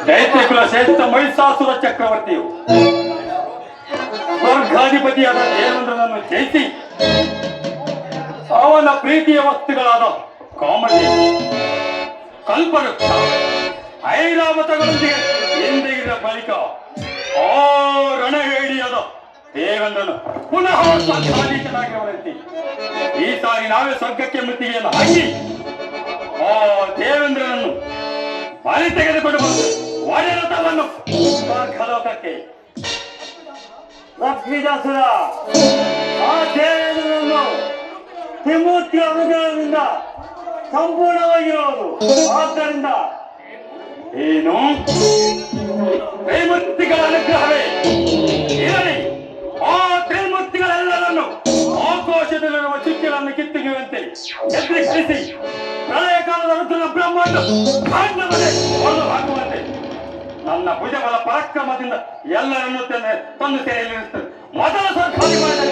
ದೈತ್ಯಕುಲ ಶ್ರೇಷ್ಠ ಮಹಿಷಾಸುರ ಚಕ್ರವರ್ತಿಯು ಸ್ವರ್ಗಾಧಿಪತಿಯಾದ ದೇವೇಂದ್ರನನ್ನು ಜಯಿಸಿ ಅವನ ಪ್ರೀತಿಯ ವಸ್ತುಗಳಾದ ಕಾಮಧೇನು, ಕಲ್ಪವೃಕ್ಷ, ಐರಾವತಗಳೊಂದಿಗೆ ಹಿಂದಿಗಿದ ಬಳಿಕ ಆ ರಣಹೇಡಿಯಾದ ದೇವೇಂದ್ರನು ಪುನಃ ಸ್ವರ್ಗಾಧೀಶನಾಗಿರುವಂತೆ ಈ ಸಾರಿ ನಾವೇ ಸ್ವರ್ಗಕ್ಕೆ ಮುತ್ತಿಗೆಯನ್ನು ಹಾಕಿ ಆ ದೇವೇಂದ್ರನನ್ನು ಬಲಿ ತೆಗೆದುಕೊಂಡು ಬಂದು ಒಡೆರತವನ್ನು ಸ್ವರ್ಗಲೋಕಕ್ಕೆ. ಲಕ್ಷ್ಮೀದಾಸುರ ಆ ದೇವೇಂದ್ರನನ್ನು ತ್ರಿಮೂರ್ತಿ ಅನುಗ್ರಹದಿಂದ ಸಂಪೂರ್ಣವಾಗಿರುವುದು. ಆದ್ದರಿಂದ ಏನು ತ್ರಿಮೂರ್ತಿಗಳ ಅನುಗ್ರಹವೇ ಇರಲಿ. ಆ ತ್ರಿಮೂರ್ತಿಗಳೆಲ್ಲರನ್ನು ಆಕಾಶದಲ್ಲಿರುವ ಚುಕ್ಕಿಗಳನ್ನು ಕಿತ್ತುಗೆಯುವಂತೆ ಎದುರಿಸಿ ಪ್ರಳಯ ಕಾಲದ ಋತುವಿನ ಬ್ರಹ್ಮಾಂಡ ಖಂಡವನ್ನೇ ಹೊರದು ಹಾಕುವಂತೆ ನನ್ನ ಭುಜಬಲ ಪರಾಕ್ರಮದಿಂದ ಎಲ್ಲರನ್ನು ತಂದು ಸೇರಿರುತ್ತದೆ. ಮೊದಲ ಸ್ವರ್ಗಾಧಿಪತಿ